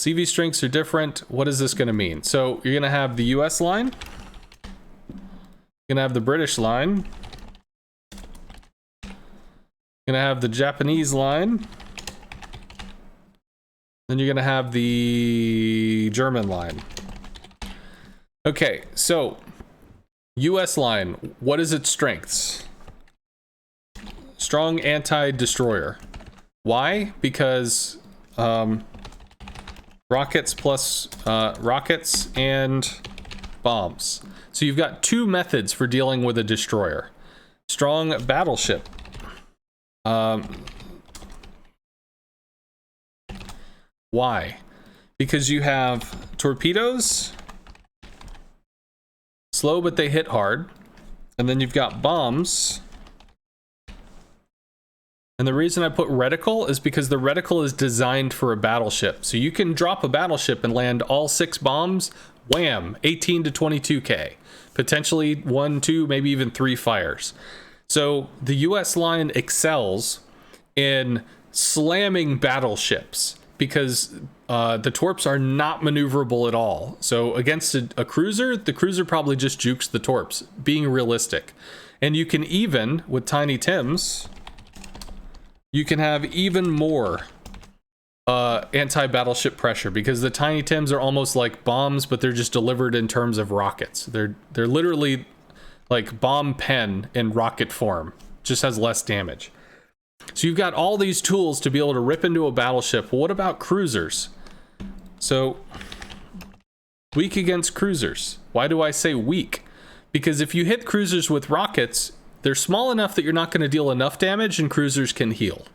CV strengths are different. What is this going to mean? So you're going to have the US line. You're going to have the British line. You're going to have the Japanese line. Then you're going to have the German line. Okay, so US line, what is its strengths? Strong anti-destroyer. Why? Because rockets plus rockets and bombs. So you've got two methods for dealing with a destroyer. Strong battleship. Why? Because you have torpedoes, slow but they hit hard, and then you've got bombs. And the reason I put reticle is because the reticle is designed for a battleship. So you can drop a battleship and land all 6 bombs, wham, 18 to 22k. Potentially 1, 2, maybe even 3 fires. So the US line excels in slamming battleships because the torps are not maneuverable at all. So against a cruiser, the cruiser probably just jukes the torps, being realistic. And you can even, with Tiny Tims, you can have even more anti-battleship pressure because the Tiny Tims are almost like bombs, but they're just delivered in terms of rockets. They're literally like bomb pen in rocket form, just has less damage. So you've got all these tools to be able to rip into a battleship. Well, what about cruisers? So weak against cruisers. Why do I say weak? Because if you hit cruisers with rockets, they're small enough that you're not going to deal enough damage and cruisers can heal.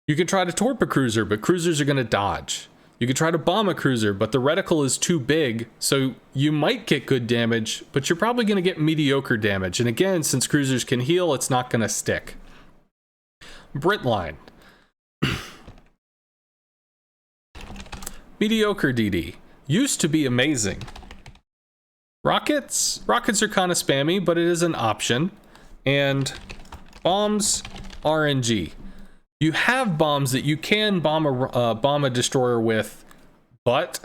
You can try to torp a cruiser, but cruisers are going to dodge. You can try to bomb a cruiser, but the reticle is too big, so you might get good damage, but you're probably going to get mediocre damage. And again, since cruisers can heal, it's not going to stick. Brit line. Mediocre DD. Used to be amazing. Rockets are kind of spammy, but it is an option. And bombs, RNG. You have bombs that you can bomb a destroyer with, but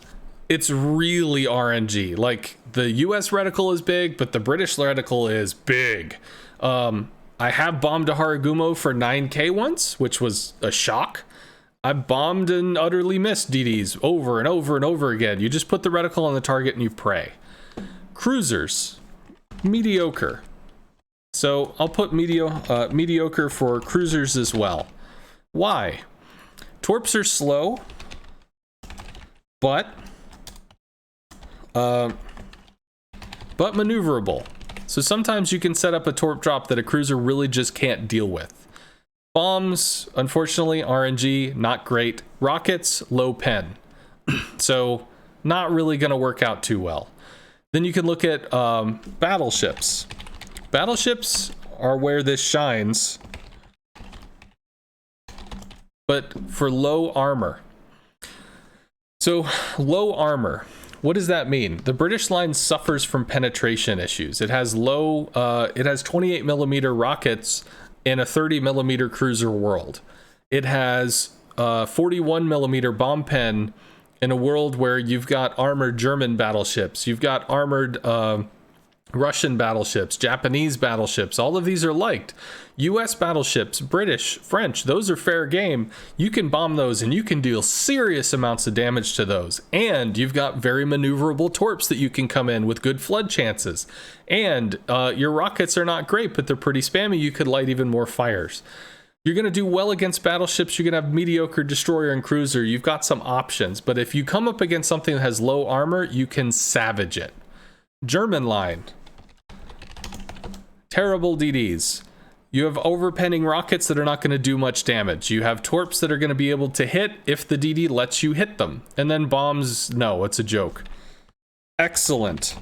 it's really RNG. Like the US reticle is big, but the British reticle is big. I have bombed a Haragumo for 9k once, which was a shock. I bombed and utterly missed DDs over and over and over again. You just put the reticle on the target and you pray. Cruisers, mediocre. So I'll put mediocre for cruisers as well. Why? Torps are slow, but maneuverable. So sometimes you can set up a torp drop that a cruiser really just can't deal with. Bombs, unfortunately, RNG, not great. Rockets, low pen. So not really going to work out too well. Then you can look at battleships. Battleships are where this shines, but for low armor. So low armor. What does that mean? The British line suffers from penetration issues. It has 28 millimeter rockets in a 30 millimeter cruiser world. It has 41 millimeter bomb pen in a world where you've got armored German battleships, you've got armored Russian battleships, Japanese battleships. All of these are liked. US battleships, British, French, those are fair game. You can bomb those and you can deal serious amounts of damage to those. And you've got very maneuverable torps that you can come in with good flood chances. And your rockets are not great, but they're pretty spammy. You could light even more fires. You're going to do well against battleships. You're going to have mediocre destroyer and cruiser. You've got some options. But if you come up against something that has low armor, you can savage it. German line. Terrible DDs. You have overpenning rockets that are not going to do much damage. You have torps that are going to be able to hit if the DD lets you hit them. And then bombs, no, it's a joke. Excellent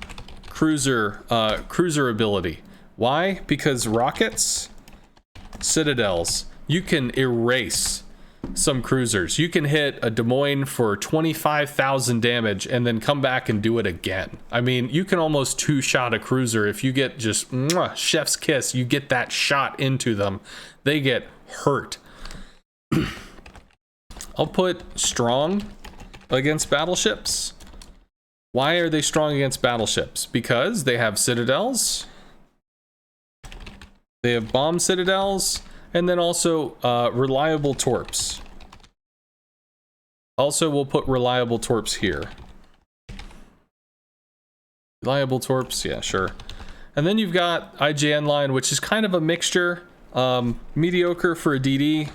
cruiser ability. Why? Because rockets, citadels, you can erase some cruisers. You can hit a Des Moines for 25,000 damage and then come back and do it again. I mean, you can almost two-shot a cruiser if you get just chef's kiss. You get that shot into them, they get hurt. I'll put strong against battleships. Why are they strong against battleships? Because they have citadels, they have bomb citadels, and then also reliable torps. Also, we'll put reliable torps here. Reliable torps, yeah, sure. And then you've got IJN line, which is kind of a mixture. Mediocre for a DD.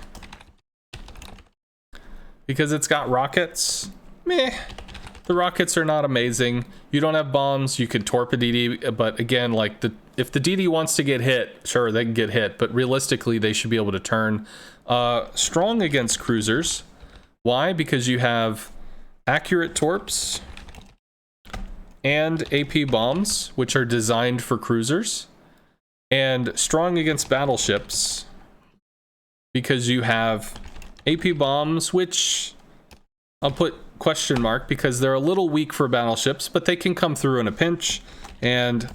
Because it's got rockets. Meh. The rockets are not amazing. You don't have bombs, you could torp a DD, but again, like if the DD wants to get hit, sure, they can get hit, but realistically, they should be able to turn. Strong against cruisers. Why? Because you have accurate torps and AP bombs, which are designed for cruisers, and strong against battleships because you have AP bombs, which I'll put question mark because they're a little weak for battleships, but they can come through in a pinch, and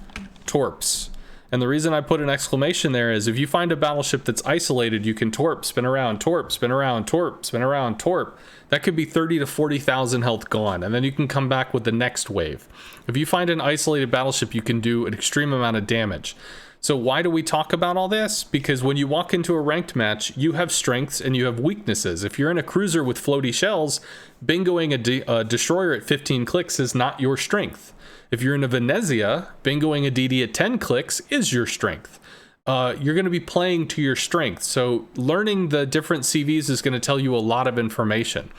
torps. And the reason I put an exclamation there is if you find a battleship that's isolated, you can torp, spin around, torp, spin around, torp, spin around, torp. That could be 30 to 40,000 health gone, and then you can come back with the next wave. If you find an isolated battleship, you can do an extreme amount of damage. So why do we talk about all this? Because when you walk into a ranked match, you have strengths and you have weaknesses. If you're in a cruiser with floaty shells, bingoing a destroyer at 15 clicks is not your strength. If you're in a Venezia, bingoing a DD at 10 clicks is your strength. You're going to be playing to your strength. So learning the different CVs is going to tell you a lot of information.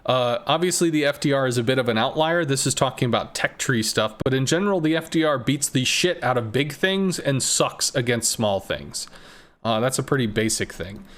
Obviously, the FDR is a bit of an outlier. This is talking about tech tree stuff, but in general, the FDR beats the shit out of big things and sucks against small things. That's a pretty basic thing.